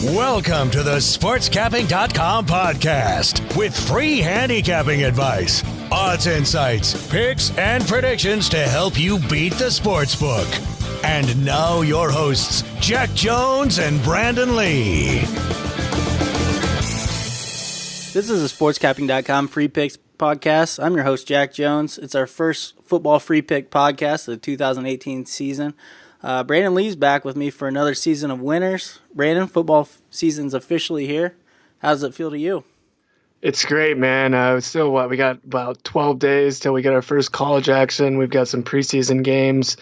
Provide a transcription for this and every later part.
Welcome to the sportscapping.com podcast with free handicapping advice, odds insights, picks, and predictions to help you beat the sportsbook. And now your hosts, Jack Jones and Brandon Lee. This is a sportscapping.com free picks podcast. I'm your host, Jack Jones. It's our first football free pick podcast of the 2018 season. Brandon Lee's back with me for another season of winners. Brandon, football season's officially here. How does it feel to you? It's great, man. We got about 12 days till we get our first college action. We've got some preseason games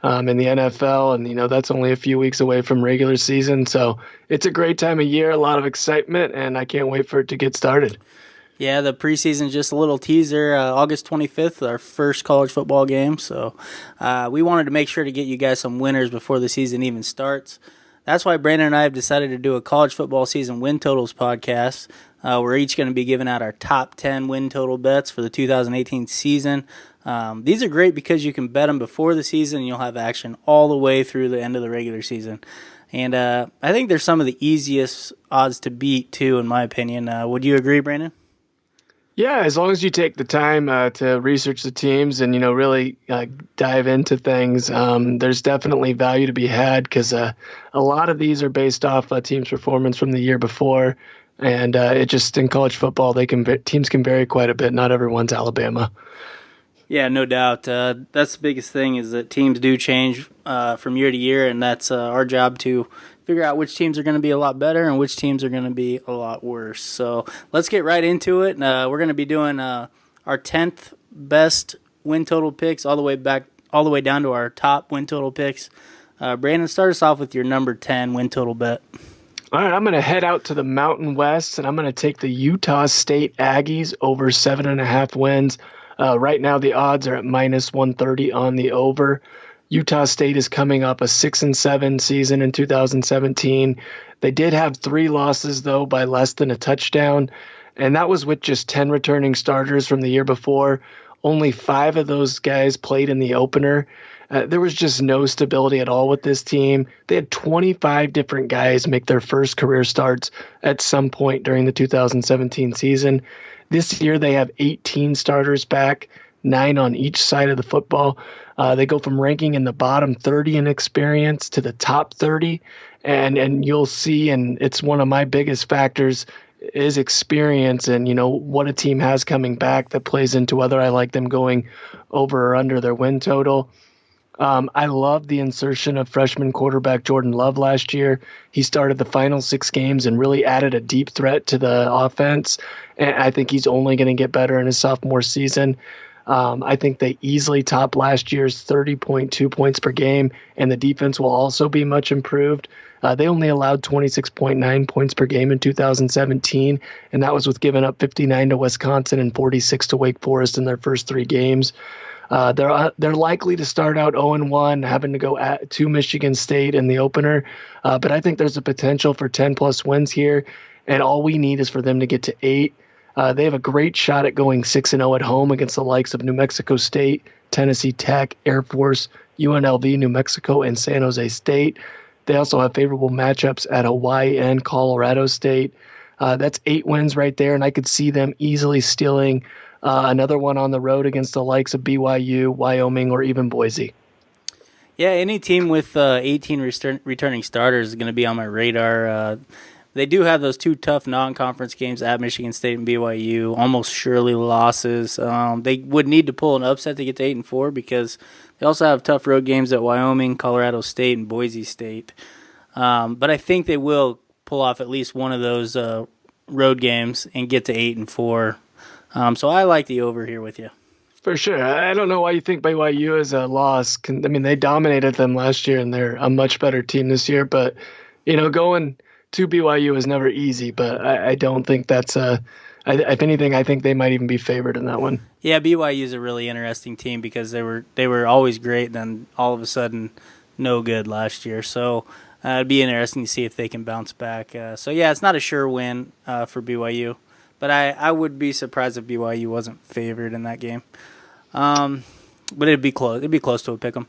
in the NFL, and, that's only a few weeks away from regular season. So it's a great time of year, a lot of excitement, and I can't wait for it to get started. Yeah, the preseason, just a little teaser, August 25th, our first college football game. So we wanted to make sure to get you guys some winners before the season even starts. That's why Brandon and I have decided to do a college football season win totals podcast. We're each going to be giving out our top 10 win total bets for the 2018 season. These are great because you can bet them before the season, and you'll have action all the way through the end of the regular season. And I think they're some of the easiest odds to beat, too, in my opinion. Would you agree, Brandon? Yeah, as long as you take the time to research the teams and, really dive into things, there's definitely value to be had because a lot of these are based off a team's performance from the year before. And it just in college football, teams can vary quite a bit. Not everyone's Alabama. Yeah, no doubt. That's the biggest thing is that teams do change from year to year, and that's our job to figure out which teams are going to be a lot better and which teams are going to be a lot worse. So let's get right into it. We're going to be doing our 10th best win total picks all the way down to our top win total picks. Brandon, start us off with your number 10 win total bet. All right, I'm going to head out to the Mountain West, and I'm going to take the Utah State Aggies over 7.5 wins. Right now, the odds are at minus 130 on the over. Utah State is coming up a 6-7 season in 2017. They did have 3 losses, though, by less than a touchdown, and that was with just 10 returning starters from the year before. Only 5 of those guys played in the opener. There was just no stability at all with this team. They had 25 different guys make their first career starts at some point during the 2017 season. This year they have 18 starters back, 9 on each side of the football. They go from ranking in the bottom 30 in experience to the top 30. And you'll see, and it's one of my biggest factors, is experience and, what a team has coming back that plays into whether I like them going over or under their win total. I love the insertion of freshman quarterback Jordan Love last year. He started the final 6 games and really added a deep threat to the offense. And I think he's only going to get better in his sophomore season. I think they easily top last year's 30.2 points per game, and the defense will also be much improved. They only allowed 26.9 points per game in 2017, and that was with giving up 59 to Wisconsin and 46 to Wake Forest in their first 3 games. They're likely to start out 0-1, having to go to Michigan State in the opener. But I think there's a potential for 10-plus wins here, and all we need is for them to get to 8. They have a great shot at going 6-0 at home against the likes of New Mexico State, Tennessee Tech, Air Force, UNLV, New Mexico, and San Jose State. They also have favorable matchups at Hawaii and Colorado State. That's 8 wins right there, and I could see them easily stealing another one on the road against the likes of BYU, Wyoming, or even Boise. Yeah, any team with 18 returning starters is going to be on my radar. They do have those 2 tough non-conference games at Michigan State and BYU, almost surely losses. They would need to pull an upset to get to 8-4 because they also have tough road games at Wyoming, Colorado State, and Boise State. But I think they will pull off at least one of those road games and get to 8-4. So I like the over here with you. For sure. I don't know why you think BYU is a loss. They dominated them last year, and they're a much better team this year. But, going to BYU is never easy. But I don't think that's if anything, I think they might even be favored in that one. Yeah, BYU is a really interesting team because they were always great, then all of a sudden no good last year. So it'd be interesting to see if they can bounce back. So, yeah, it's not a sure win for BYU. But I would be surprised if BYU wasn't favored in that game. But it'd be close. It'd be close to a pick 'em.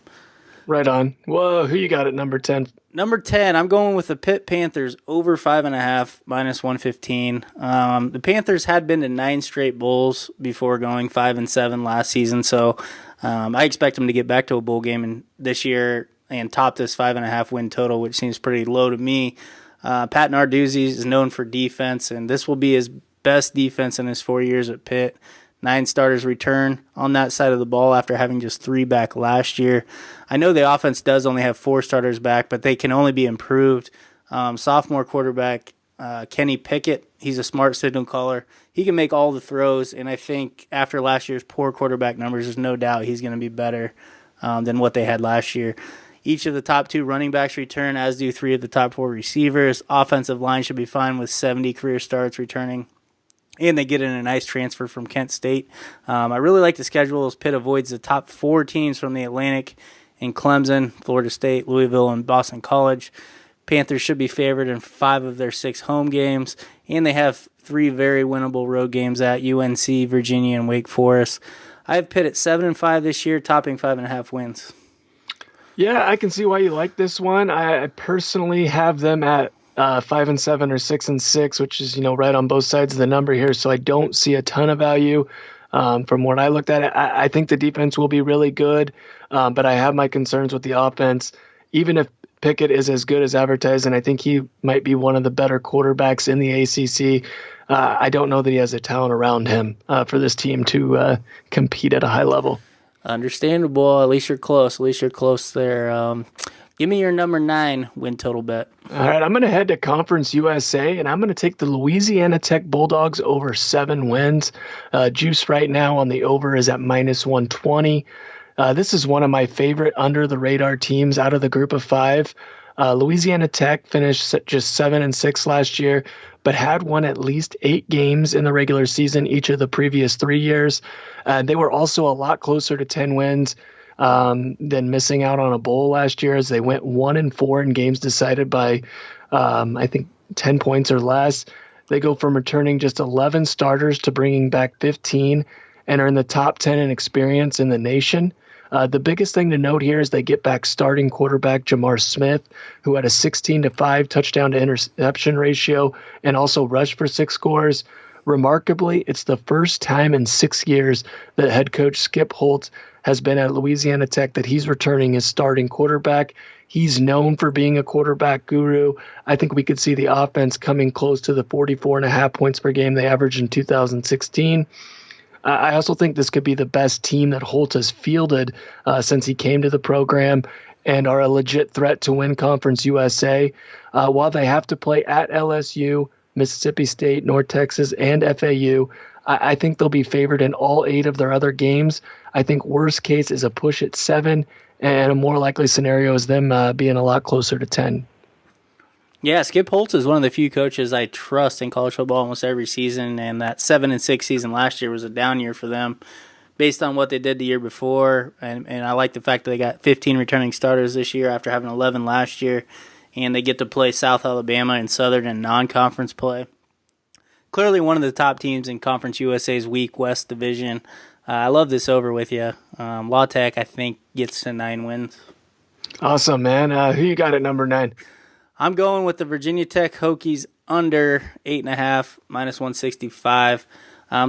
Right on. Whoa, who you got at number 10? Number 10, I'm going with the Pitt Panthers over 5.5, minus 115. The Panthers had been to 9 straight bowls before going 5-7 last season, so I expect them to get back to a bowl game this year and top this 5.5 win total, which seems pretty low to me. Pat Narduzzi is known for defense, and this will be his best defense in his 4 years at Pitt. 9 starters return on that side of the ball after having just 3 back last year. I know the offense does only have 4 starters back, but they can only be improved. Sophomore quarterback Kenny Pickett, he's a smart signal caller. He can make all the throws, and I think after last year's poor quarterback numbers, there's no doubt he's going to be better than what they had last year. Each of the top 2 running backs return, as do 3 of the top 4 receivers. Offensive line should be fine with 70 career starts returning. And they get in a nice transfer from Kent State. I really like the schedule as Pitt avoids the top 4 teams from the Atlantic in Clemson, Florida State, Louisville, and Boston College. Panthers should be favored in 5 of their 6 home games, and they have 3 very winnable road games at UNC, Virginia, and Wake Forest. I have Pitt at 7-5 this year, topping 5.5 wins. Yeah, I can see why you like this one. I personally have them at 5-7 or 6-6, which is right on both sides of the number here. So I don't see a ton of value from what I looked at. I think the defense will be really good, but I have my concerns with the offense. Even if Pickett is as good as advertised, and I think he might be one of the better quarterbacks in the ACC, I don't know that he has the talent around him for this team to compete at a high level. Understandable. At least you're close. At least you're close there. Give me your number 9 win total bet. All right, I'm going to head to Conference USA, and I'm going to take the Louisiana Tech Bulldogs over 7 wins. Juice right now on the over is at minus 120. This is one of my favorite under-the-radar teams out of the group of 5. Louisiana Tech finished just 7-6 last year, but had won at least 8 games in the regular season each of the previous 3 years. They were also a lot closer to 10 wins than missing out on a bowl last year, as they went 1-4 in games decided by, I think, 10 points or less. They go from returning just 11 starters to bringing back 15 and are in the top 10 in experience in the nation. The biggest thing to note here is they get back starting quarterback Jamar Smith, who had a 16-5 touchdown to interception ratio and also rushed for 6 scores. Remarkably, it's the first time in 6 years that head coach Skip Holtz has been at Louisiana Tech that he's returning his starting quarterback. He's known for being a quarterback guru. I think we could see the offense coming close to the 44.5 points per game they averaged in 2016. I also think this could be the best team that Holtz has fielded since he came to the program, and are a legit threat to win Conference USA. While they have to play at LSU, Mississippi State, North Texas, and FAU, I think they'll be favored in all 8 of their other games. I think worst case is a push at 7, and a more likely scenario is them being a lot closer to 10. Yeah, Skip Holtz is one of the few coaches I trust in college football almost every season, and that 7-6 season last year was a down year for them based on what they did the year before, and I like the fact that they got 15 returning starters this year after having 11 last year, and they get to play South Alabama and Southern in non-conference play. Clearly one of the top teams in Conference USA's weak West Division. I love this over with you. La Tech, I think, gets to 9 wins. Awesome, man. Who you got at number 9? I'm going with the Virginia Tech Hokies under 8.5, minus 165.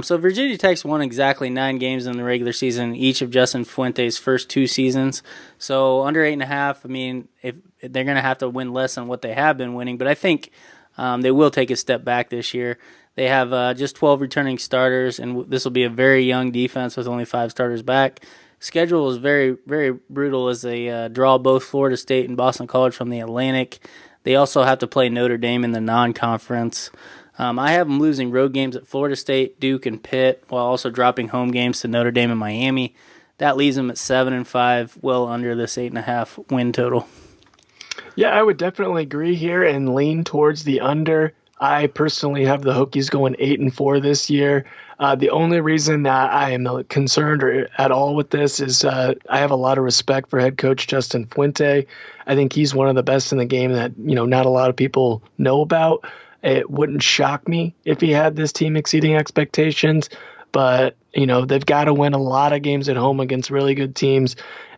So Virginia Tech's won exactly 9 games in the regular season, each of Justin Fuente's first 2 seasons. So under 8.5, I mean, if they're going to have to win less than what they have been winning, but I think they will take a step back this year. They have just 12 returning starters, and this will be a very young defense with only 5 starters back. Schedule is very, very brutal as they draw both Florida State and Boston College from the Atlantic. They also have to play Notre Dame in the non-conference. I have them losing road games at Florida State, Duke, and Pitt, while also dropping home games to Notre Dame and Miami. That leaves them at 7-5, well under this 8.5 win total. Yeah, I would definitely agree here and lean towards the under. I personally have the Hokies going 8-4 this year. The only reason that I am concerned at all with this is I have a lot of respect for head coach Justin Fuente. I think he's one of the best in the game that not a lot of people know about. It wouldn't shock me if he had this team exceeding expectations, but they've got to win a lot of games at home against really good teams.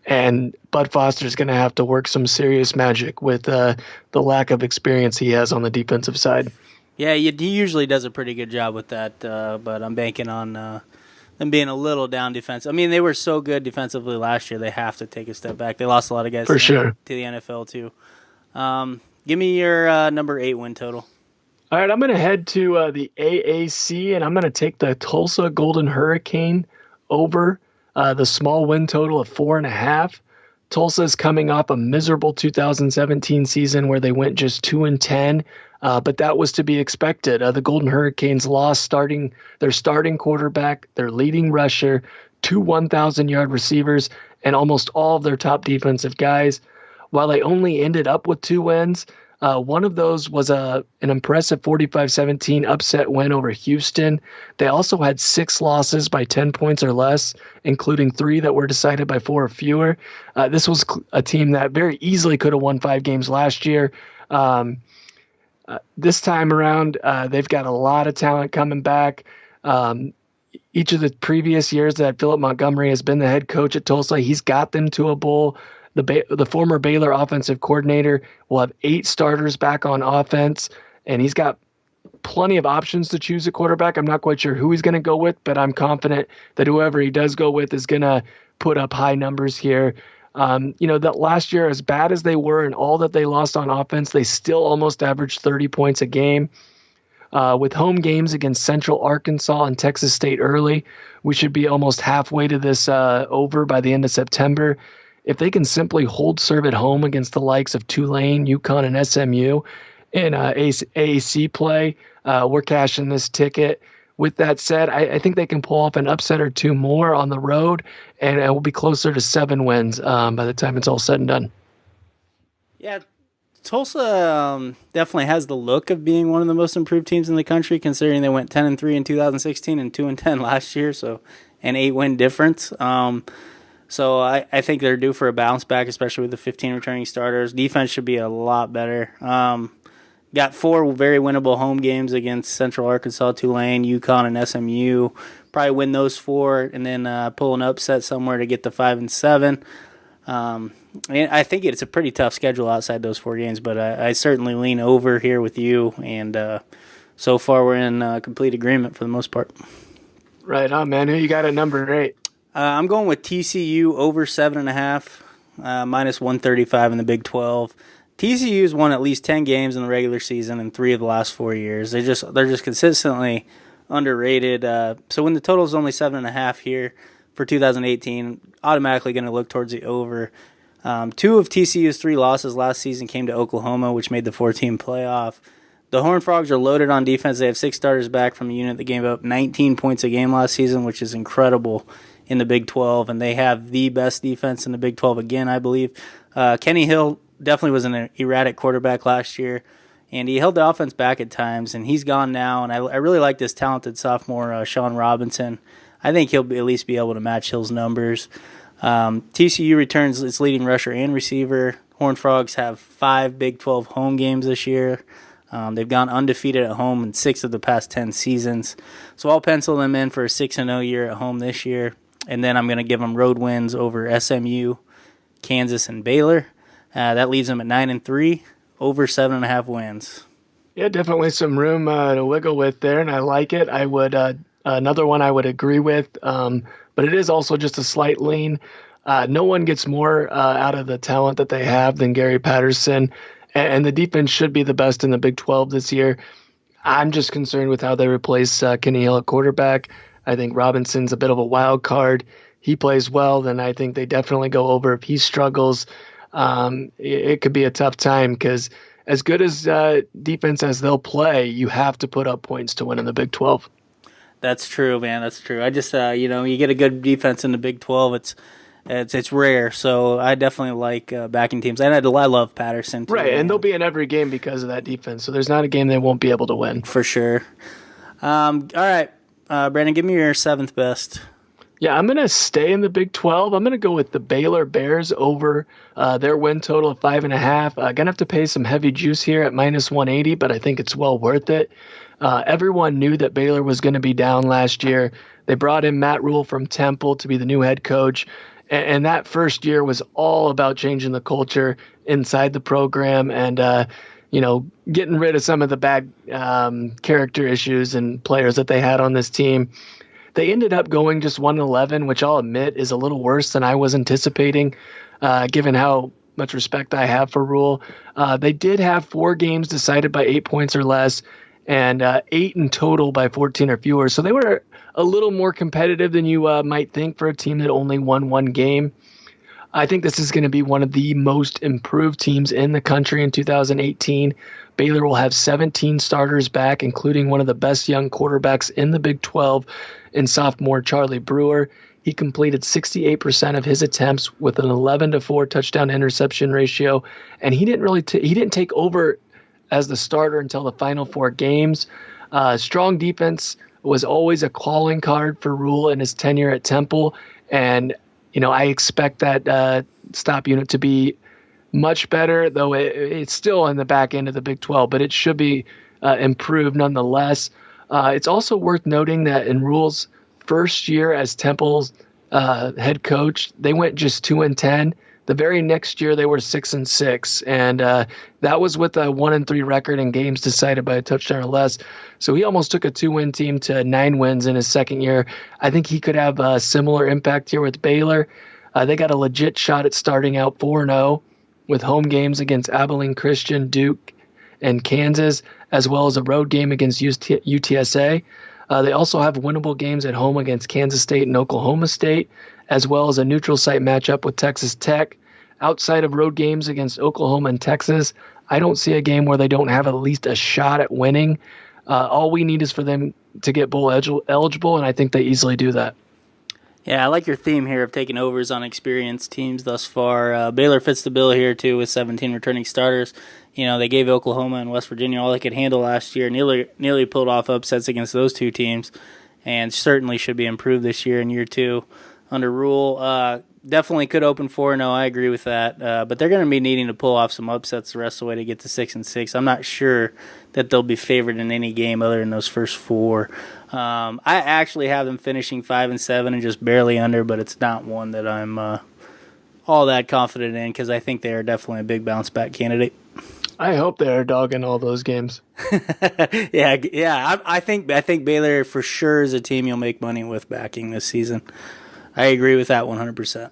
and Bud Foster's going to have to work some serious magic with the lack of experience he has on the defensive side. Yeah, he usually does a pretty good job with that, but I'm banking on them being a little down defense. I mean, they were so good defensively last year; they have to take a step back. They lost a lot of guys For sure. to the NFL too. Give me your number 8 win total. All right, I'm going to head to the AAC, and I'm going to take the Tulsa Golden Hurricane over the small win total of 4.5. Tulsa is coming off a miserable 2017 season where they went just 2-10, but that was to be expected. The Golden Hurricanes lost their starting quarterback, their leading rusher, 2 1,000-yard receivers, and almost all of their top defensive guys. While they only ended up with 2 wins, one of those was an impressive 45-17 upset win over Houston. They also had 6 losses by 10 points or less, including 3 that were decided by 4 or fewer. This was a team that very easily could have won 5 games last year. This time around, they've got a lot of talent coming back. Each of the previous years that Philip Montgomery has been the head coach at Tulsa, he's got them to a bowl. The former Baylor offensive coordinator will have 8 starters back on offense, and he's got plenty of options to choose a quarterback. I'm not quite sure who he's going to go with, but I'm confident that whoever he does go with is going to put up high numbers here. That last year, as bad as they were and all that they lost on offense, they still almost averaged 30 points a game. With home games against Central Arkansas and Texas State early, we should be almost halfway to this over by the end of September. If they can simply hold serve at home against the likes of Tulane, UConn, and SMU in AAC play, we're cashing this ticket. With that said, I think they can pull off an upset or 2 more on the road, and it will be closer to 7 wins by the time it's all said and done. Yeah, Tulsa definitely has the look of being one of the most improved teams in the country, considering they went 10-3 in 2016 and 2-10 last year, so an 8-win difference. So I think they're due for a bounce back, especially with the 15 returning starters. Defense should be a lot better. Got 4 very winnable home games against Central Arkansas, Tulane, UConn, and SMU. Probably win those 4 and then pull an upset somewhere to get to 5-7. I think it's a pretty tough schedule outside those 4 games, but I certainly lean over here with you. And so far we're in complete agreement for the most part. Right on, man. Who you got at number 8? I'm going with TCU over 7.5, minus 135 in the Big 12. TCU's won at least 10 games in the regular season in 3 of the last 4 years. They're just consistently underrated. So when the total is only 7.5 here for 2018, automatically going to look towards the over. 2 of TCU's 3 losses last season came to Oklahoma, which made the 4-team playoff. The Horned Frogs are loaded on defense. They have 6 starters back from a unit that gave up 19 points a game last season, which is incredible in the Big 12, and they have the best defense in the Big 12 again, I believe. Kenny Hill definitely was an erratic quarterback last year, and he held the offense back at times, and he's gone now, and I really like this talented sophomore, Sean Robinson. I think he'll at least be able to match Hill's numbers. TCU returns its leading rusher and receiver. Horned Frogs have 5 Big 12 home games this year. They've gone undefeated at home in 6 of the past 10 seasons. So I'll pencil them in for a 6-0 year at home this year. And then I'm going to give them road wins over SMU, Kansas, and Baylor. That leaves them at 9-3, over 7.5 wins. Yeah, definitely some room to wiggle with there, and I like it. I would another one I would agree with, but it is also just a slight lean. No one gets more out of the talent that they have than Gary Patterson, and the defense should be the best in the Big 12 this year. I'm just concerned with how they replace Kenny Hill at quarterback. I think Robinson's a bit of a wild card. He plays well, then I think they definitely go over. If he struggles, it could be a tough time because as good as defense as they'll play, you have to put up points to win in the Big 12. That's true, man. That's true. I just, you get a good defense in the Big 12. It's rare, so I definitely like backing teams. And I love Patterson, too. Right, and they'll be in every game because of that defense. So there's not a game they won't be able to win. For sure. All right. Brandon, give me your 7th best. Yeah, I'm going to stay in the Big 12. I'm going to go with the Baylor Bears over their win total of 5.5. Going to have to pay some heavy juice here at minus 180, but I think it's well worth it. Everyone knew that Baylor was going to be down last year. They brought in Matt Rule from Temple to be the new head coach, And that first year was all about changing the culture inside the program and, getting rid of some of the bad character issues and players that they had on this team. They ended up going just 1-11, which I'll admit is a little worse than I was anticipating, given how much respect I have for Rule. They did have 4 games decided by 8 points or less, and 8 in total by 14 or fewer. So they were a little more competitive than you might think for a team that only won 1 game. I think this is going to be one of the most improved teams in the country in 2018. Baylor will have 17 starters back, including one of the best young quarterbacks in the Big 12 in sophomore Charlie Brewer. He completed 68% of his attempts with an 11-4 touchdown interception ratio, and he didn't take over as the starter until the final 4 games. Strong defense was always a calling card for Rule in his tenure at Temple, and I expect that stop unit to be much better, though it's still in the back end of the Big 12, but it should be improved nonetheless. It's also worth noting that in Rule's first year as Temple's head coach, they went just 2-10. The very next year, they were 6-6, and that was with a 1-3 record in games decided by a touchdown or less. So he almost took a 2-win team to 9 wins in his second year. I think he could have a similar impact here with Baylor. They got a legit shot at starting out 4-0 with home games against Abilene Christian, Duke, and Kansas, as well as a road game against UTSA. They also have winnable games at home against Kansas State and Oklahoma State, as well as a neutral site matchup with Texas Tech. Outside of road games against Oklahoma and Texas, I don't see a game where they don't have at least a shot at winning. All we need is for them to get bowl eligible, and I think they easily do that. Yeah, I like your theme here of taking overs on experienced teams thus far. Baylor fits the bill here, too, with 17 returning starters. They gave Oklahoma and West Virginia all they could handle last year. Nearly pulled off upsets against those 2 teams, and certainly should be improved this year in year 2 under Rule. Definitely could open 4-0. I agree with that. But they're going to be needing to pull off some upsets the rest of the way to get to 6-6. I'm not sure that they'll be favored in any game other than those first 4. I actually have them finishing 5-7 and just barely under, but it's not one that I'm all that confident in because I think they are definitely a big bounce back candidate. I hope they are dogging all those games. Yeah. I think Baylor for sure is a team you'll make money with backing this season. I agree with that 100%.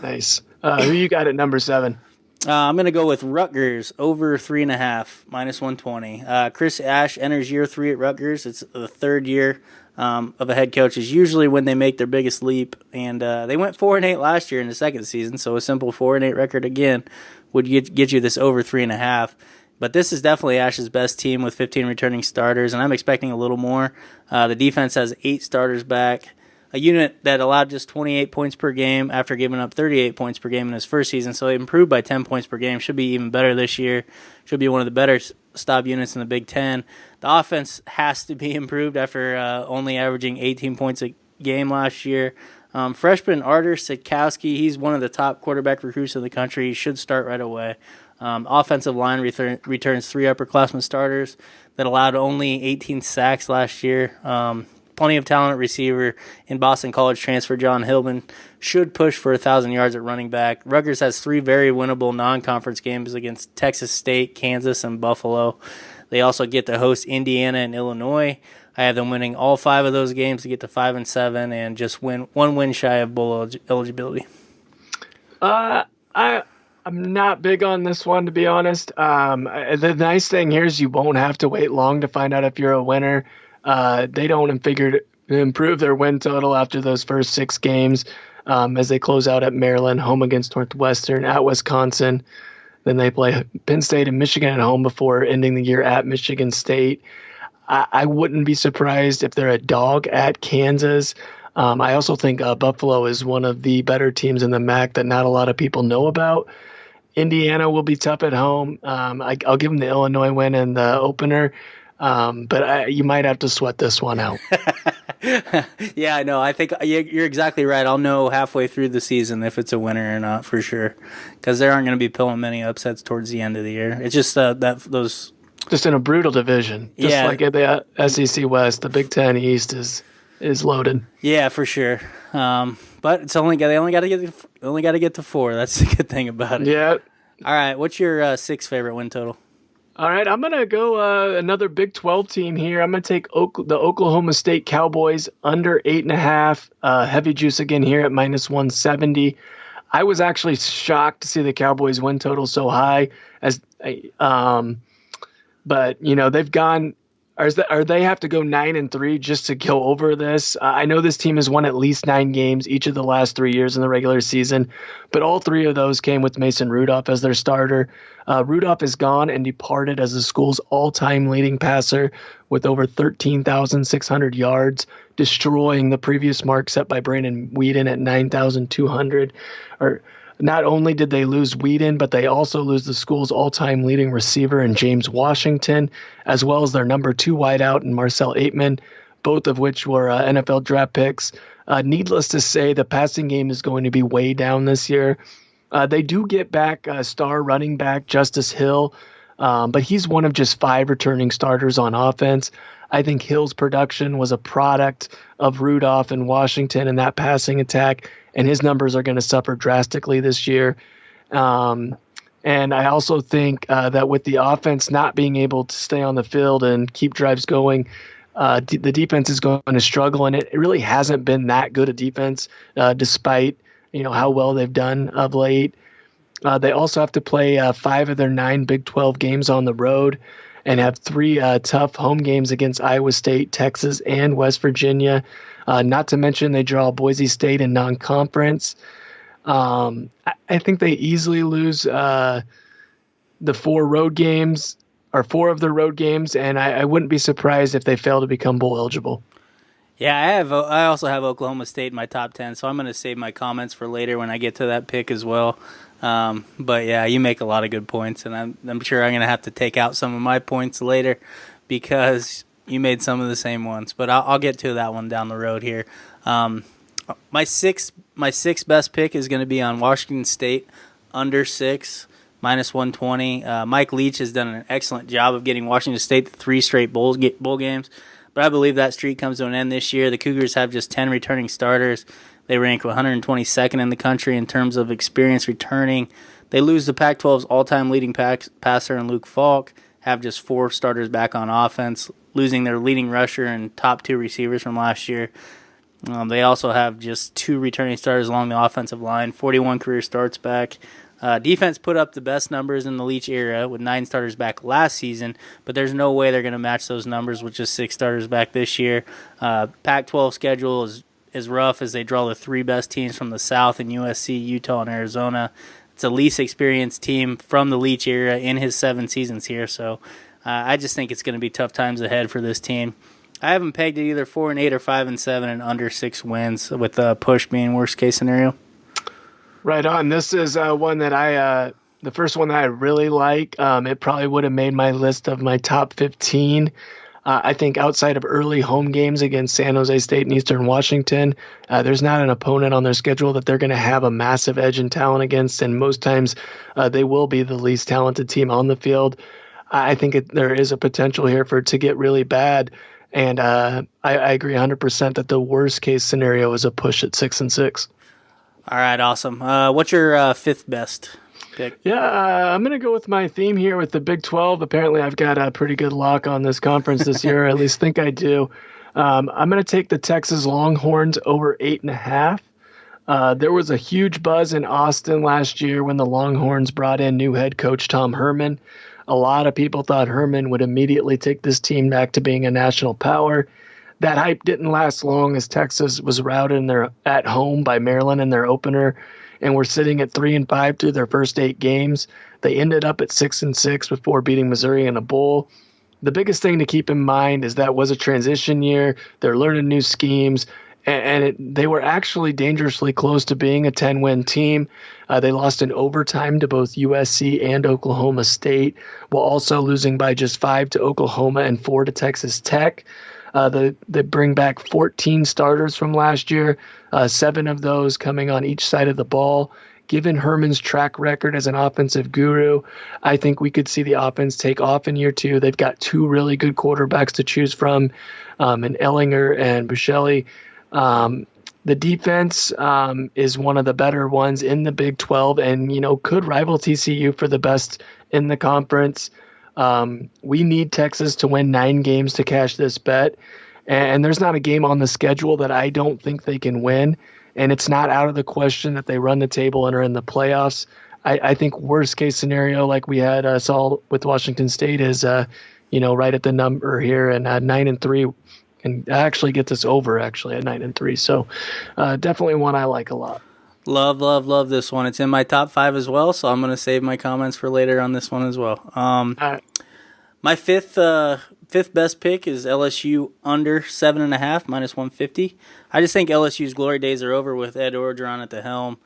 Nice. Who you got at number 7? I'm going to go with Rutgers over 3.5, -120. Chris Ash enters year 3 at Rutgers. It's the 3rd year of a head coach is usually when they make their biggest leap. And they went 4-8 last year in the second season, so a simple 4-8 record again would get you this over 3.5. But this is definitely Ash's best team with 15 returning starters, and I'm expecting a little more. The defense has 8 starters back. A unit that allowed just 28 points per game after giving up 38 points per game in his first season, so they improved by 10 points per game. Should be even better this year. Should be one of the better stop units in the Big Ten. The offense has to be improved after only averaging 18 points a game last year. Freshman Artur Sitkowski, he's one of the top quarterback recruits in the country. He should start right away. Offensive line returns 3 upperclassmen starters that allowed only 18 sacks last year. Plenty of talent at receiver in Boston College transfer John Hillman should push for 1,000 yards at running back. Rutgers has 3 very winnable non-conference games against Texas State, Kansas, and Buffalo. They also get to host Indiana and Illinois. I have them winning all 5 of those games to get to 5-7 and just win 1 win shy of bowl eligibility. I'm not big on this one, to be honest. The nice thing here is you won't have to wait long to find out if you're a winner. They don't figure to improve their win total after those first 6 games as they close out at Maryland, home against Northwestern, at Wisconsin. Then they play Penn State and Michigan at home before ending the year at Michigan State. I wouldn't be surprised if they're a dog at Kansas. I also think Buffalo is one of the better teams in the MAC that not a lot of people know about. Indiana will be tough at home. I'll give them the Illinois win in the opener. But you might have to sweat this one out. Yeah, I know. I think you're exactly right. I'll know halfway through the season if it's a winner or not for sure, because there aren't going to be pulling many upsets towards the end of the year. It's just those. Just in a brutal division, just like at the SEC West, the Big Ten East is loaded. Yeah, for sure. but they only got to get to 4. That's the good thing about it. Yeah. All right, what's your sixth favorite win total? All right, I'm going to go another Big 12 team here. I'm going to take the Oklahoma State Cowboys under 8.5. Heavy juice again here at minus 170. I was actually shocked to see the Cowboys win total so high, but they've gone. Or they have to go 9-3 just to go over this. I know this team has won at least 9 games each of the last 3 years in the regular season, but all 3 of those came with Mason Rudolph as their starter. Rudolph is gone and departed as the school's all-time leading passer with over 13,600 yards, destroying the previous mark set by Brandon Weeden at 9,200. Not only did they lose Weeden, but they also lose the school's all-time leading receiver in James Washington, as well as their number 2 wideout in Marcel Aitman, both of which were NFL draft picks. Needless to say, the passing game is going to be way down this year. They do get back star running back Justice Hill, but he's one of just 5 returning starters on offense. I think Hill's production was a product of Rudolph and Washington and that passing attack, and his numbers are going to suffer drastically this year. And I also think that with the offense not being able to stay on the field and keep drives going, the defense is going to struggle, and it really hasn't been that good a defense despite how well they've done of late. They also have to play 5 of their 9 Big 12 games on the road and have 3 tough home games against Iowa State, Texas, and West Virginia. Not to mention they draw Boise State in non-conference. I think they easily lose the 4 road games or 4 of their road games, and I wouldn't be surprised if they fail to become bowl eligible. Yeah, I also have Oklahoma State in my top 10, so I'm going to save my comments for later when I get to that pick as well. But yeah, you make a lot of good points, and I'm sure I'm going to have to take out some of my points later because you made some of the same ones. But I'll get to that one down the road here. My sixth best pick is going to be on Washington State under 6, minus 120. Mike Leach has done an excellent job of getting Washington State to 3 straight bowl games. But I believe that streak comes to an end this year. The Cougars have just 10 returning starters. They rank 122nd in the country in terms of experience returning. They lose the Pac-12's all-time leading passer in Luke Falk, have just 4 starters back on offense, losing their leading rusher and top 2 receivers from last year. They also have just 2 returning starters along the offensive line, 41 career starts back. Defense put up the best numbers in the Leach era with 9 starters back last season, but there's no way they're going to match those numbers with just 6 starters back this year. Pac-12 schedule is rough as they draw the 3 best teams from the South in USC, Utah, and Arizona. It's the least experienced team from the Leach era in his 7 seasons here, so I just think it's going to be tough times ahead for this team. I haven't pegged it either 4-8 or 5-7 and under 6 wins, with push being worst case scenario. Right on. This is one that the first one that I really like. It probably would have made my list of my top 15. I think outside of early home games against San Jose State and Eastern Washington, there's not an opponent on their schedule that they're going to have a massive edge in talent against, and most times they will be the least talented team on the field. I think there is a potential here for it to get really bad, and I agree 100% that the worst case scenario is a push at 6-6. All right, awesome. What's your 5th best pick? Yeah, I'm going to go with my theme here with the Big 12. Apparently, I've got a pretty good lock on this conference this year, or at least think I do. I'm going to take the Texas Longhorns over 8.5. There was a huge buzz in Austin last year when the Longhorns brought in new head coach Tom Herman. A lot of people thought Herman would immediately take this team back to being a national power. That hype didn't last long as Texas was routed at home by Maryland in their opener, and were sitting at 3-5 through their first 8 games. They ended up at 6-6 before beating Missouri in a bowl. The biggest thing to keep in mind is that was a transition year. They're learning new schemes, and they were actually dangerously close to being a 10-win team. They lost in overtime to both USC and Oklahoma State, while also losing by just 5 to Oklahoma and 4 to Texas Tech. They bring back 14 starters from last year, 7 of those coming on each side of the ball. Given Herman's track record as an offensive guru, I think we could see the offense take off in year 2. They've got 2 really good quarterbacks to choose from, in Ellinger and Busheli. The defense is one of the better ones in the Big 12 and, could rival TCU for the best in the conference. We need Texas to win 9 games to cash this bet. And there's not a game on the schedule that I don't think they can win. And it's not out of the question that they run the table and are in the playoffs. I think worst case scenario, like we had saw with Washington State, is right at the number here and 9-3, and actually gets us over at 9-3. So definitely one I like a lot. Love, love, love this one. It's in my top 5 as well, so I'm going to save my comments for later on this one as well. My fifth best pick is LSU under 7.5 -150. I just think LSU's glory days are over with Ed Orgeron at the helm.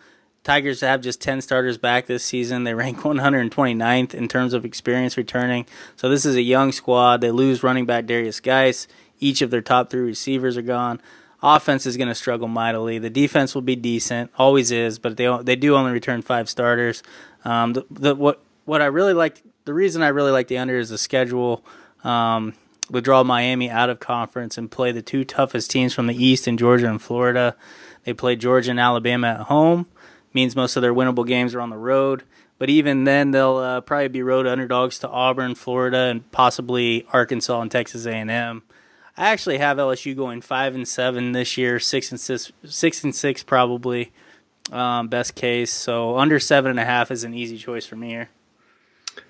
Tigers have just 10 starters back this season. They rank 129th in terms of experience returning. So this is a young squad. They lose running back Darius Geis. Each of their top 3 receivers are gone. Offense is going to struggle mightily. The defense will be decent, always is, but they do only return 5 starters. What I really like, the reason I really like the under is the schedule. Would draw Miami out of conference and play the 2 toughest teams from the East in Georgia and Florida. They play Georgia and Alabama at home. Means most of their winnable games are on the road. But even then, they'll probably be road underdogs to Auburn, Florida, and possibly Arkansas and Texas A&M. I actually have LSU going 5-7 this year, 6-6 probably, best case. So under 7.5 is an easy choice for me here.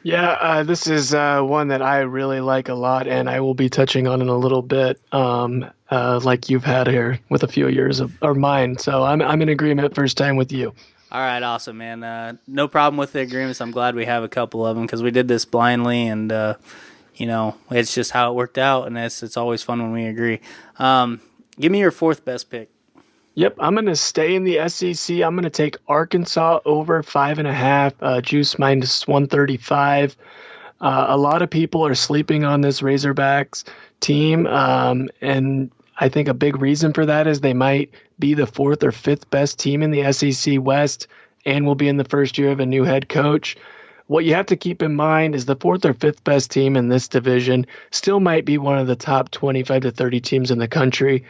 Yeah, this is one that I really like a lot, and I will be touching on in a little bit, like you've had here with a few years of mine. So I'm in agreement first time with you. All right, awesome, man. No problem with the agreements. I'm glad we have a couple of them because we did this blindly, and it's just how it worked out, and it's always fun when we agree. Give me your 4th best pick. Yep, I'm going to stay in the SEC. I'm going to take Arkansas over 5.5, juice -135. A lot of people are sleeping on this Razorbacks team, and I think a big reason for that is they might be the 4th or 5th best team in the SEC West and will be in the first year of a new head coach. What you have to keep in mind is the 4th or 5th best team in this division still might be one of the top 25 to 30 teams in the country.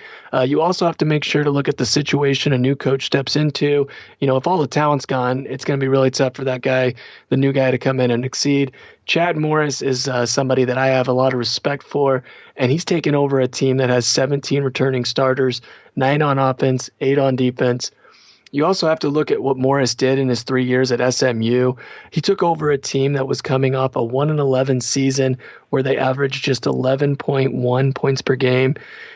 You also have to make sure to look at the situation a new coach steps into. If all the talent's gone, it's going to be really tough for that guy, the new guy, to come in and exceed. Chad Morris is somebody that I have a lot of respect for, and he's taken over a team that has 17 returning starters, 9 on offense, 8 on defense. You also have to look at what Morris did in his 3 years at SMU. He took over a team that was coming off a 1-11 season where they averaged just 11.1 points per game.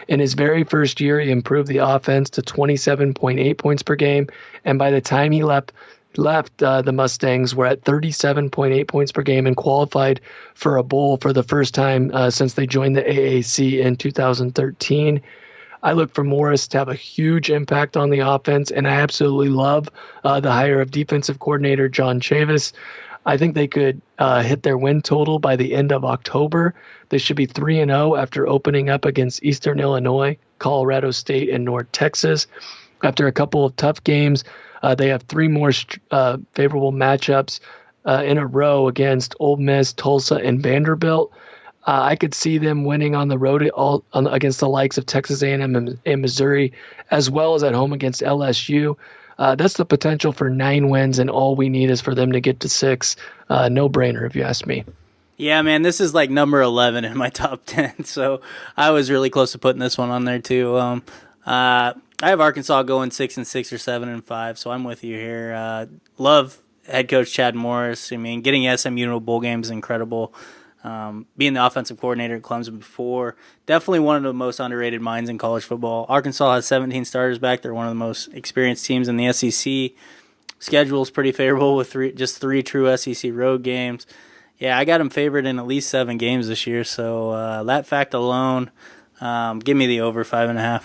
In his very first year, he improved the offense to 27.8 points per game. And by the time he left, the Mustangs were at 37.8 points per game and qualified for a bowl for the first time since they joined the AAC in 2013. I look for Morris to have a huge impact on the offense, and I absolutely love the hire of defensive coordinator John Chavis. I think they could hit their win total by the end of October. They should be 3-0 after opening up against Eastern Illinois, Colorado State, and North Texas. After a couple of tough games, they have 3 more favorable matchups in a row against Ole Miss, Tulsa, and Vanderbilt. I could see them winning on the road against the likes of Texas A&M and Missouri, as well as at home against LSU. That's the potential for 9 wins, and all we need is for them to get to 6. No-brainer, if you ask me. Yeah, man, this is like number 11 in my top 10, so I was really close to putting this one on there too. I have Arkansas going 6-6 or 7-5, so I'm with you here. Love head coach Chad Morris. I mean, getting SMU to a bowl game is incredible. Being the offensive coordinator at Clemson before, definitely one of the most underrated minds in college football. Arkansas has 17 starters back. They're one of the most experienced teams in the SEC. Schedule is pretty favorable with just three true SEC road games. Yeah, I got them favored in at least 7 games this year, so that fact alone, give me the over 5.5.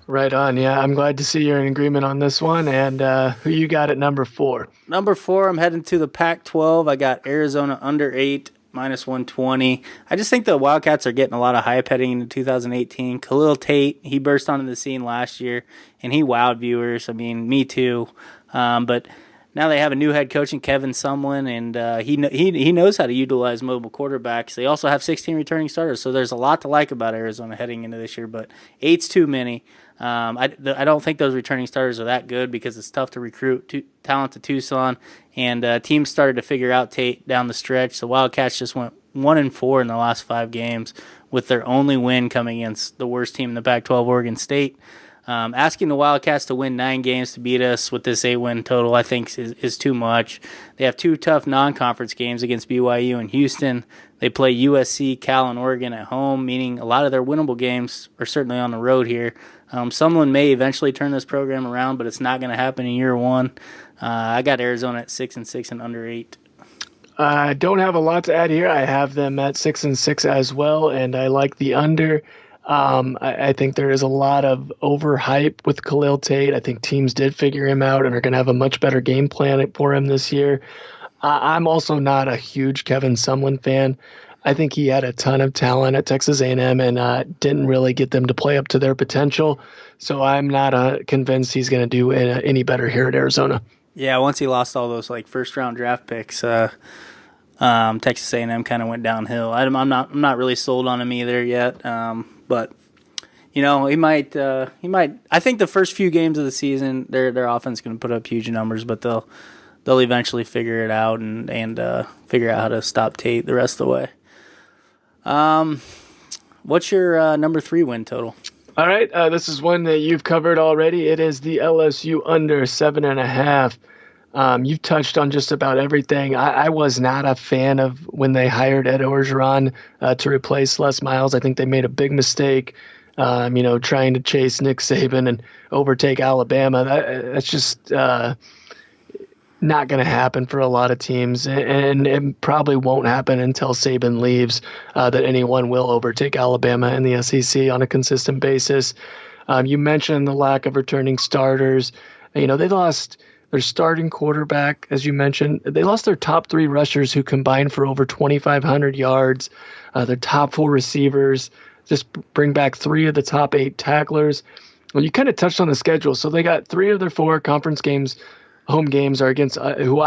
Right on. Yeah, I'm glad to see you're in agreement on this one. And who you got at number 4? Number 4, I'm heading to the Pac-12. I got Arizona under 8. -120. I just think the Wildcats are getting a lot of hype heading into 2018. Khalil Tate, he burst onto the scene last year, and he wowed viewers. I mean, me too. But now they have a new head coach in Kevin Sumlin, and he knows how to utilize mobile quarterbacks. They also have 16 returning starters, so there's a lot to like about Arizona heading into this year. But 8's too many. I don't think those returning starters are that good because it's tough to recruit talent to Tucson, and teams started to figure out Tate down the stretch. The Wildcats just went 1-4 in the last 5 games, with their only win coming against the worst team in the Pac-12, Oregon State. Asking the Wildcats to win 9 games to beat us with this 8-win total, I think, is too much. They have 2 tough non-conference games against BYU and Houston. They play USC, Cal, and Oregon at home, meaning a lot of their winnable games are certainly on the road here. Someone may eventually turn this program around, but it's not going to happen in year 1. I got Arizona at 6-6 and under 8. I don't have a lot to add here. I have them at 6-6 as well, and I like the under. I think there is a lot of overhype with Khalil Tate. I think teams did figure him out and are going to have a much better game plan for him this year. I'm also not a huge Kevin Sumlin fan. I think he had a ton of talent at Texas A&M and didn't really get them to play up to their potential. So I'm not convinced he's going to do any better here at Arizona. Yeah, once he lost all those first round draft picks, Texas A&M kind of went downhill. I'm not really sold on him either yet. But he might. I think the first few games of the season, their offense is going to put up huge numbers, but they'll eventually figure it out and figure out how to stop Tate the rest of the way. What's your number 3 win total? All right, this is one that you've covered already. It is the LSU under 7.5. You've touched on just about everything. I was not a fan of when they hired Ed Orgeron to replace Les Miles. I think they made a big mistake, trying to chase Nick Saban and overtake Alabama. That's just not going to happen for a lot of teams, and it probably won't happen until Saban leaves, that anyone will overtake Alabama in the SEC on a consistent basis. You mentioned the lack of returning starters. They lost their starting quarterback, as you mentioned. They lost their top 3 rushers who combined for over 2,500 yards. Their top 4 receivers, just bring back 3 of the top 8 tacklers. Well, you kind of touched on the schedule. So they got 3 of their 4 conference games. Home games are against who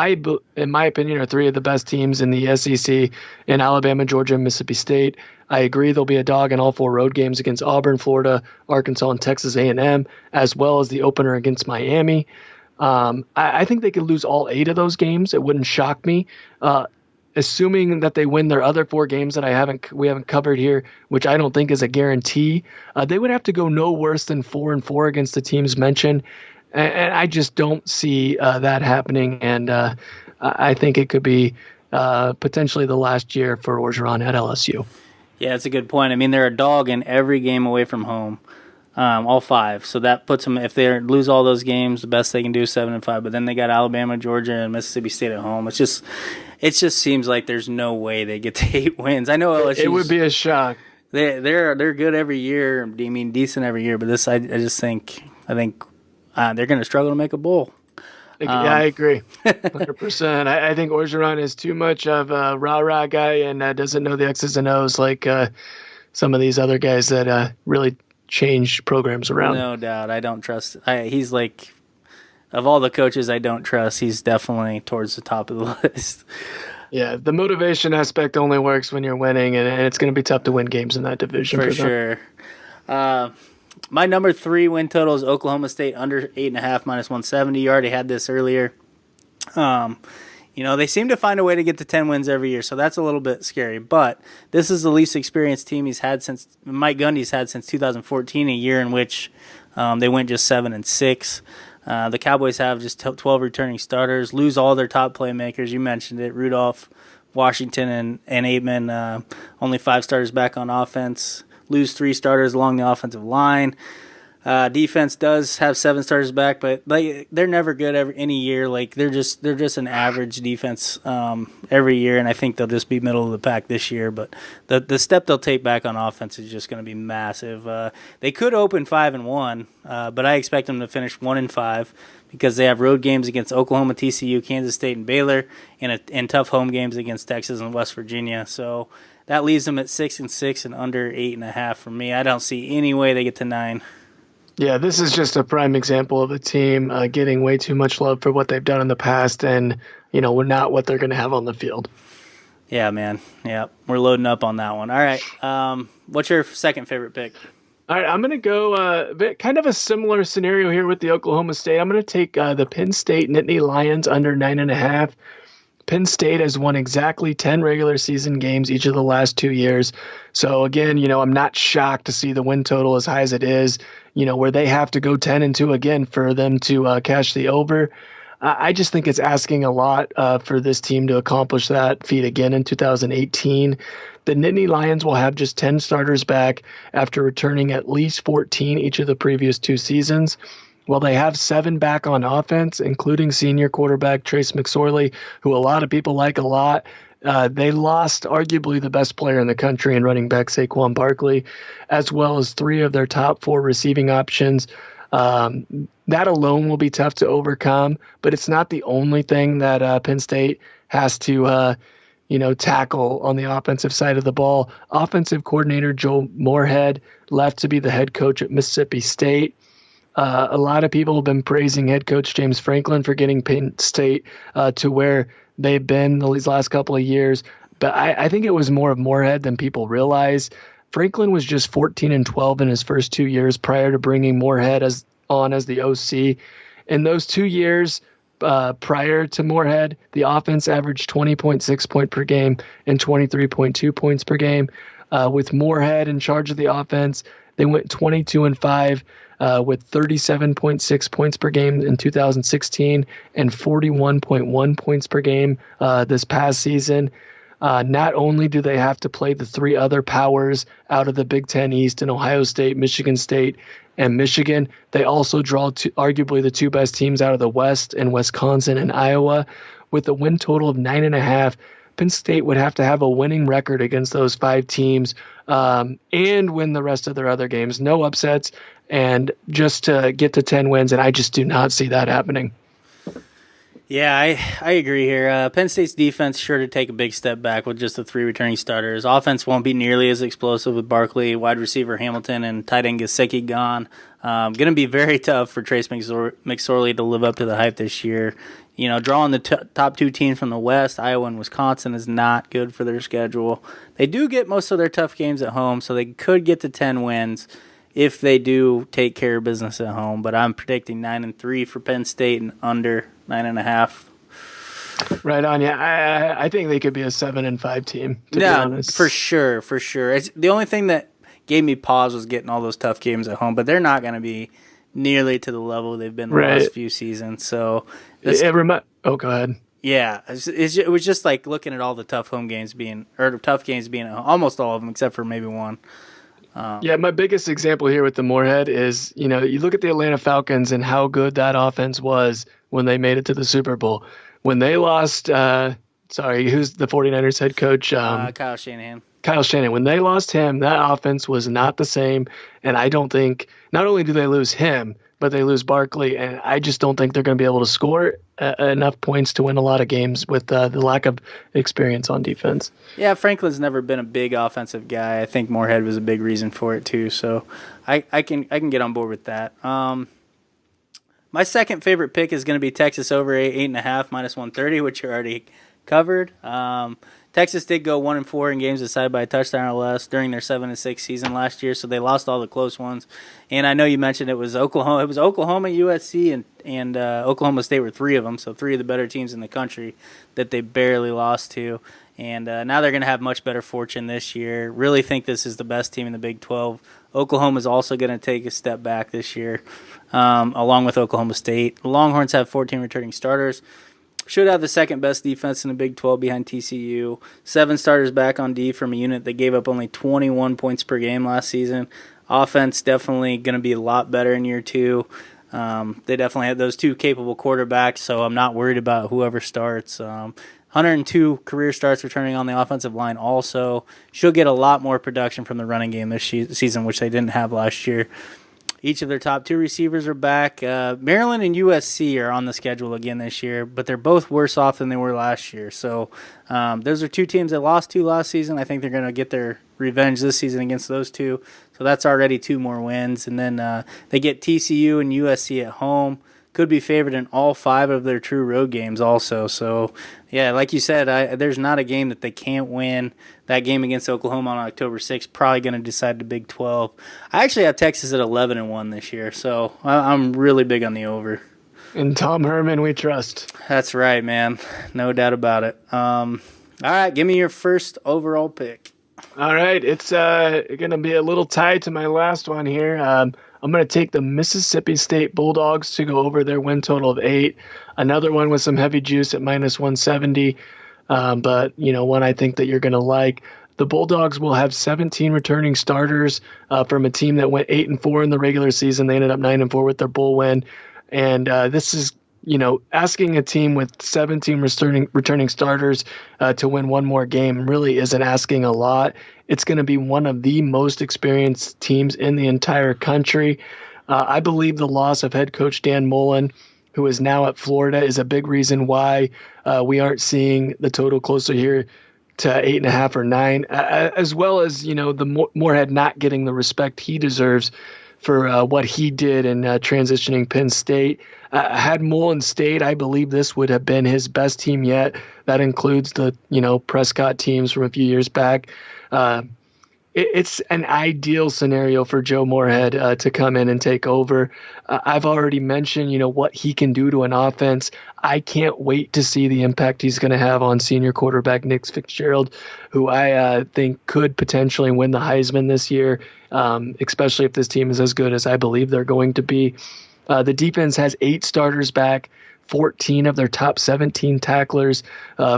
in my opinion, are 3 of the best teams in the SEC in Alabama, Georgia, and Mississippi State. I agree there'll be a dog in all 4 road games against Auburn, Florida, Arkansas, and Texas A&M, as well as the opener against Miami. I think they could lose all 8 of those games. It wouldn't shock me. Assuming that they win their other 4 games that we haven't covered here, which I don't think is a guarantee, they would have to go no worse than 4-4 against the teams mentioned. And I just don't see that happening, and I think it could be potentially the last year for Orgeron at LSU. Yeah, that's a good point. I mean, they're a dog in every game away from home, all 5. So that puts them, if they lose all ththose games, the best they can do is 7-5. But then they got Alabama, Georgia, and Mississippi State at home. It just seems like there's no way they get to 8 wins. I know LSU. It would be a shock. They're good every year. I mean, decent every year. But this, I think they're going to struggle to make a bowl. Yeah, I agree. 100%. I think Orgeron is too much of a rah-rah guy and doesn't know the X's and O's like some of these other guys that really change programs around. No doubt. I don't trust. He's like, of all the coaches I don't trust, he's definitely towards the top of the list. Yeah, the motivation aspect only works when you're winning, and it's going to be tough to win games in that division. For sure. My number 3 win total is Oklahoma State under 8.5 minus 170. You already had this earlier. They seem to find a way to get to 10 wins every year, so that's a little bit scary. But this is the least experienced team Mike Gundy's had since 2014, a year in which they went just 7-6. The Cowboys have just 12 returning starters, lose all their top playmakers. You mentioned it, Rudolph, Washington, and Aitman. Only 5 starters back on offense. Lose 3 starters along the offensive line. Defense does have 7 starters back, but they're never good any year. They're just an average defense every year, and I think they'll just be middle of the pack this year. But the step they'll take back on offense is just going to be massive. They could open 5-1, but I expect them to finish 1-5 because they have road games against Oklahoma, TCU, Kansas State, and Baylor, and tough home games against Texas and West Virginia. So that leaves them at 6-6 and under 8.5 for me. I don't see any way they get to 9. Yeah, this is just a prime example of a team getting way too much love for what they've done in the past, and we're not what they're going to have on the field. Yeah, man. Yeah, we're loading up on that one. All right. What's your second favorite pick? All right, I'm going to go kind of a similar scenario here with the Oklahoma State. I'm going to take the Penn State Nittany Lions under 9.5. Penn State has won exactly 10 regular season games each of the last 2 years. So again, I'm not shocked to see the win total as high as it is, where they have to go 10-2 again for them to cash the over. I just think it's asking a lot for this team to accomplish that feat again in 2018. The Nittany Lions will have just 10 starters back after returning at least 14 each of the previous 2 seasons. Well, they have 7 back on offense, including senior quarterback Trace McSorley, who a lot of people like a lot. They lost arguably the best player in the country in running back Saquon Barkley, as well as 3 of their top 4 receiving options. That alone will be tough to overcome, but it's not the only thing that Penn State has to tackle on the offensive side of the ball. Offensive coordinator Joe Moorhead left to be the head coach at Mississippi State. A lot of people have been praising head coach James Franklin for getting Penn State to where they've been these last couple of years. But I think it was more of Moorhead than people realize. Franklin was just 14-12 in his first 2 years prior to bringing Moorhead on as the OC. In those 2 years prior to Moorhead, the offense averaged 20.6 points per game and 23.2 points per game. With Moorhead in charge of the offense, they went 22-5 with 37.6 points per game in 2016 and 41.1 points per game this past season. Not only do they have to play the 3 other powers out of the Big Ten East in Ohio State, Michigan State, and Michigan, they also draw arguably the 2 best teams out of the West in Wisconsin and Iowa. With a win total of 9.5, Penn State would have to have a winning record against those 5 teams and win the rest of their other games. No upsets, and just to get to 10 wins, and I just do not see that happening. Yeah, I agree here. Penn State's defense sure to take a big step back with just the 3 returning starters. Offense won't be nearly as explosive with Barkley, wide receiver Hamilton, and tight end Gesicki gone. Going to be very tough for Trace McSorley to live up to the hype this year. Drawing the top 2 teams from the West, Iowa and Wisconsin, is not good for their schedule. They do get most of their tough games at home, so they could get to 10 wins if they do take care of business at home. But I'm predicting 9-3 for Penn State and under 9.5. Right on, yeah. I think they could be a 7-5 team, to be honest. For sure. It's the only thing that gave me pause was getting all those tough games at home, but they're not going to be nearly to the level they've been the last few seasons. So, go ahead. Yeah, it was just like looking at all the tough games being almost all of them except for maybe one. Yeah, my biggest example here with the Moorhead is, you look at the Atlanta Falcons and how good that offense was when they made it to the Super Bowl. When they lost, who's the 49ers head coach? Kyle Shanahan. When they lost him, that offense was not the same. And I don't think, not only do they lose him, but they lose Barkley. And I just don't think they're going to be able to score enough points to win a lot of games with the lack of experience on defense. Yeah, Franklin's never been a big offensive guy. I think Moorhead was a big reason for it too. So I can get on board with that. My second favorite pick is going to be Texas over 8.5 minus 130, which you already covered. Texas did go 1-4 in games decided by a touchdown or less during their 7-6 season last year, so they lost all the close ones. And I know you mentioned it was Oklahoma. It was Oklahoma, USC, and Oklahoma State were 3 of them, so 3 of the better teams in the country that they barely lost to. And now they're going to have much better fortune this year. Really think this is the best team in the Big 12. Oklahoma is also going to take a step back this year, along with Oklahoma State. The Longhorns have 14 returning starters. Should have the second best defense in the Big 12 behind TCU. 7 starters back on D from a unit that gave up only 21 points per game last season. Offense definitely going to be a lot better in year 2. They definitely have those 2 capable quarterbacks, so I'm not worried about whoever starts. 102 career starts returning on the offensive line also. Should get a lot more production from the running game this season, which they didn't have last year. Each of their top 2 receivers are back. Maryland and USC are on the schedule again this year, but they're both worse off than they were last year. So those are 2 teams that lost to last season. I think they're going to get their revenge this season against those 2. So that's already 2 more wins. And then they get TCU and USC at home. Could be favored in all 5 of their true road games also. So, yeah, like you said, there's not a game that they can't win. That game against Oklahoma on October 6th probably going to decide the Big 12. I actually have Texas at 11-1 this year, so I'm really big on the over. And Tom Herman, we trust. That's right, man. No doubt about it. All right, give me your first overall pick. All right, it's going to be a little tied to my last one here. I'm going to take the Mississippi State Bulldogs to go over their win total of 8. Another one with some heavy juice at minus 170. But, one I think that you're going to like. The Bulldogs will have 17 returning starters from a team that went 8-4 in the regular season. They ended up 9-4 with their bowl win. And this is, asking a team with 17 returning starters to win one more game really isn't asking a lot. It's going to be one of the most experienced teams in the entire country. I believe the loss of head coach Dan Mullen, who is now at Florida, is a big reason why we aren't seeing the total closer here to 8.5 or 9, as well as, the Moorhead not getting the respect he deserves for what he did in transitioning Penn State. Had Mullen stayed, I believe this would have been his best team yet. That includes the, Prescott teams from a few years back. It's an ideal scenario for Joe Moorhead to come in and take over. I've already mentioned, what he can do to an offense. I can't wait to see the impact he's going to have on senior quarterback Nick Fitzgerald, who I think could potentially win the Heisman this year, especially if this team is as good as I believe they're going to be. The defense has 8 starters back. 14 of their top 17 tacklers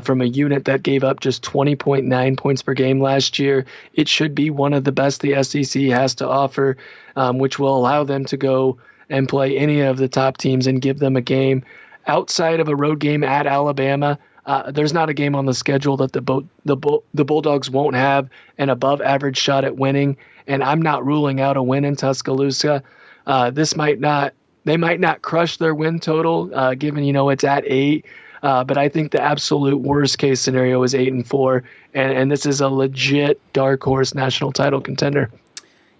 from a unit that gave up just 20.9 points per game last year. It should be one of the best the SEC has to offer, which will allow them to go and play any of the top teams and give them a game. Outside of a road game at Alabama, there's not a game on the schedule that the Bulldogs won't have an above-average shot at winning, and I'm not ruling out a win in Tuscaloosa. They might not crush their win total, given, it's at 8. But I think the absolute worst case scenario is 8-4. And this is a legit dark horse national title contender.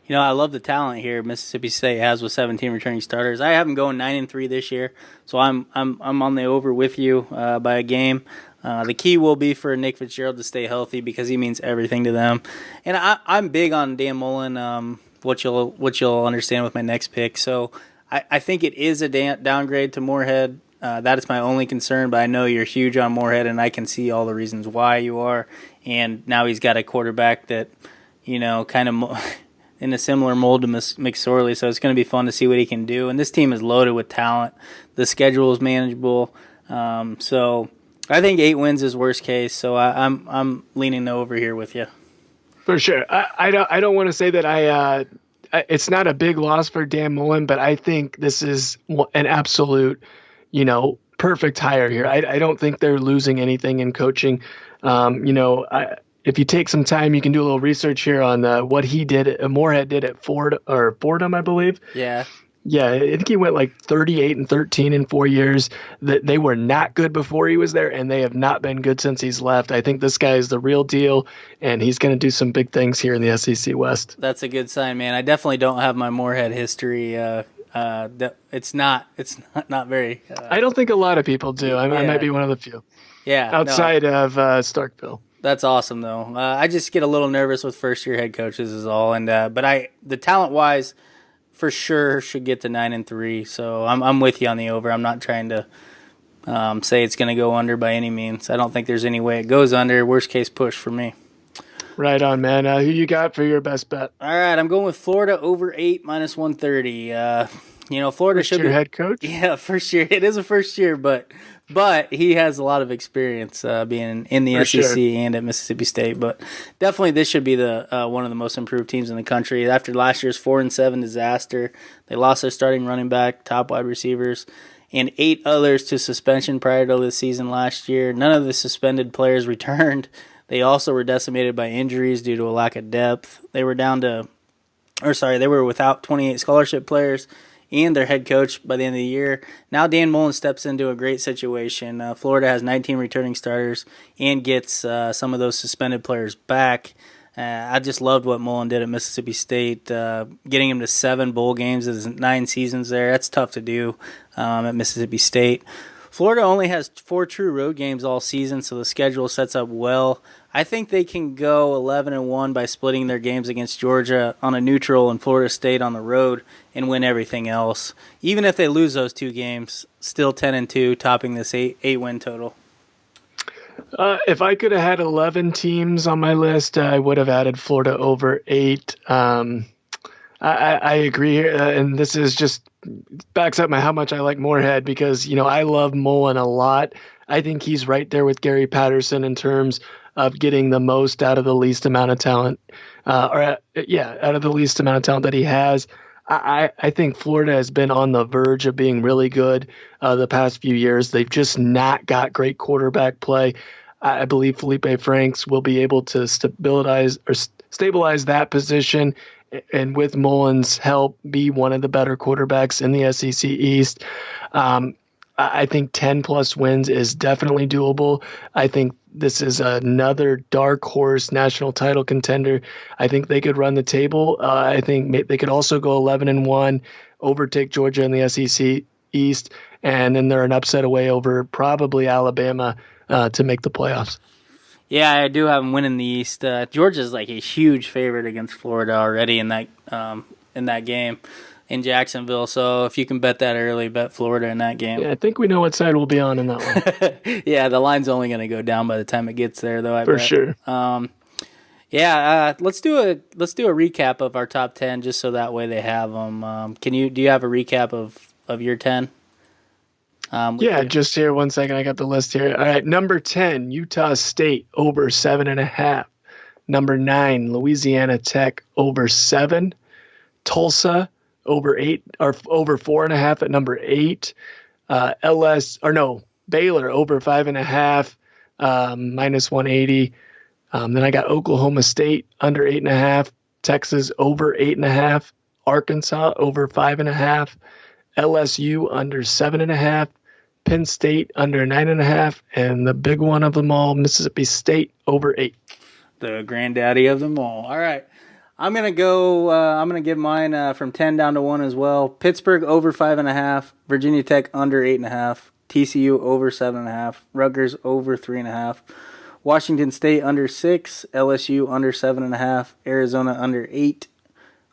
I love the talent here Mississippi State has with 17 returning starters. I have them going 9-3 this year, so I'm on the over with you by a game. The key will be for Nick Fitzgerald to stay healthy because he means everything to them. And I'm big on Dan Mullen, what you'll understand with my next pick. So I think it is a downgrade to Moorhead. That is my only concern, but I know you're huge on Moorhead, and I can see all the reasons why you are. And now he's got a quarterback that, kind of in a similar mold to McSorley, so it's going to be fun to see what he can do. And this team is loaded with talent. The schedule is manageable. So I think 8 wins is worst case, so I'm leaning the over here with you. For sure. I don't want to say that it's not a big loss for Dan Mullen, but I think this is an absolute, perfect hire here. I don't think they're losing anything in coaching. If you take some time, you can do a little research here on what he did. Moorhead did at Fordham, I believe. Yeah. Yeah, I think he went like 38-13 in 4 years. That they were not good before he was there, and they have not been good since he's left. I think this guy is the real deal, and he's going to do some big things here in the SEC West. That's a good sign, man. I definitely don't have my Moorhead history. It's not very. I don't think a lot of people do. I might be one of the few. Yeah. Outside of Starkville. That's awesome, though. I just get a little nervous with first-year head coaches is all, and but the talent-wise, for sure should get to 9-3. So I'm with you on the over. I'm not trying to say it's going to go under by any means. I don't think there's any way it goes under. Worst case push for me. Right on, man. Who you got for your best bet? All right, I'm going with Florida over 8 minus 130. Florida should be head coach. Yeah, first year. It is a first year, but he has a lot of experience being in the SEC and at Mississippi State. But definitely, this should be the one of the most improved teams in the country. After last year's 4-7 disaster, they lost their starting running back, top wide receivers, and 8 others to suspension prior to the season last year. None of the suspended players returned. They also were decimated by injuries due to a lack of depth. They were down to they were without 28 scholarship players and their head coach by the end of the year. Now Dan Mullen steps into a great situation. Florida has 19 returning starters and gets some of those suspended players back. I just loved what Mullen did at Mississippi State, getting him to 7 bowl games in his 9 seasons there. That's tough to do at Mississippi State. Florida only has 4 true road games all season, so the schedule sets up well. I think they can go 11-1 by splitting their games against Georgia on a neutral and Florida State on the road and win everything else. Even if they lose those 2 games, still 10-2, topping this 8-win total. If I could have had 11 teams on my list, I would have added Florida over 8. I agree, and this is just backs up how much I like Moorhead because, I love Mullen a lot. I think he's right there with Gary Patterson in terms of getting the most out of the least amount of talent, out of the least amount of talent that he has. I think Florida has been on the verge of being really good the past few years. They've just not got great quarterback play. I believe Felipe Franks will be able to stabilize that position, and with Mullen's help, be one of the better quarterbacks in the SEC East. I think 10-plus wins is definitely doable. I think this is another dark horse national title contender. I think they could run the table. I think they could also go 11-1, overtake Georgia in the SEC East, and then they're an upset away over probably Alabama to make the playoffs. Yeah, I do have them winning the East. Georgia's like a huge favorite against Florida already in that game in Jacksonville. So if you can bet that early, bet Florida in that game. Yeah, I think we know what side we'll be on in that one. Yeah, the line's only going to go down by the time it gets there, though. For sure. Let's do a recap of our top 10 just so that way they have them. Do you have a recap of your 10? Just here 1 second. I got the list here. All right, number 10, Utah State over 7.5. Number 9, Louisiana Tech over 7. Tulsa over 8 or over 4.5 at number 8. Baylor over 5.5, minus 180. Then I got Oklahoma State under 8.5. Texas over 8.5. Arkansas over 5.5. LSU under 7.5, Penn State under 9.5, and the big one of them all, Mississippi State over 8. The granddaddy of them all. All right, I'm gonna go. I'm gonna give mine from 10 down to 1 as well. Pittsburgh over 5.5, Virginia Tech under 8.5, TCU over 7.5, Rutgers over 3.5, Washington State under 6, LSU under 7.5, Arizona under 8,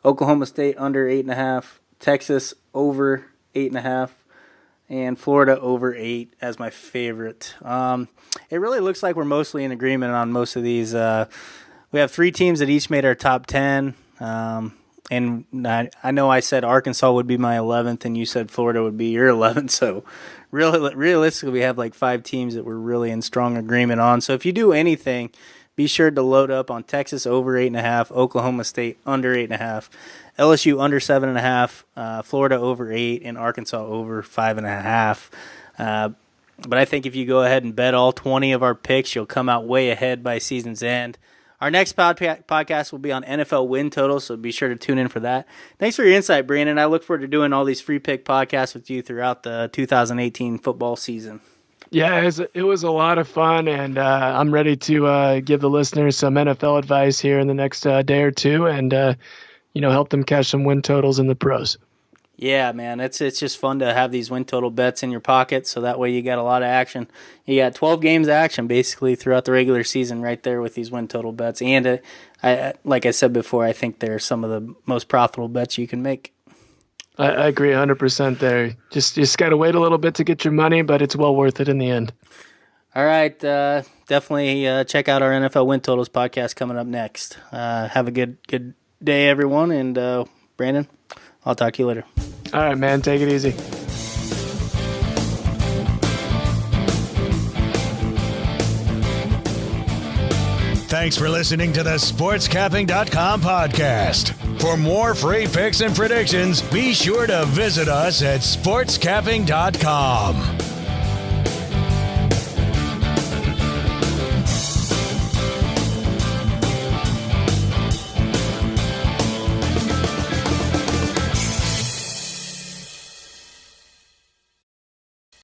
Oklahoma State under 8.5, Texas over 8.5, and Florida over 8 as my favorite. It really looks like we're mostly in agreement on most of these. We have 3 teams that each made our top 10, and I know I said Arkansas would be my 11th, and you said Florida would be your 11th, so realistically we have like 5 teams that we're really in strong agreement on. So if you do anything, be sure to load up on Texas over 8.5, Oklahoma State under 8.5, LSU under 7.5, Florida over 8, and Arkansas over 5.5. But I think if you go ahead and bet all 20 of our picks, you'll come out way ahead by season's end. Our next podcast will be on NFL win total, so be sure to tune in for that. Thanks for your insight, Brandon. I look forward to doing all these free pick podcasts with you throughout the 2018 football season. Yeah, it was a lot of fun, and I'm ready to give the listeners some NFL advice here in the next day or two, and help them catch some win totals in the pros. Yeah, man, it's just fun to have these win total bets in your pocket, so that way you got a lot of action. You got 12 games of action basically throughout the regular season right there with these win total bets. And like I said before, I think they're some of the most profitable bets you can make. I agree 100% there. Just got to wait a little bit to get your money, but it's well worth it in the end. All right, definitely check out our NFL win totals podcast coming up next. Have a good day, everyone, and Brandon, I'll talk to you later. All right, man. Take it easy. Thanks for listening to the SportsCapping.com podcast. For more free picks and predictions, be sure to visit us at SportsCapping.com.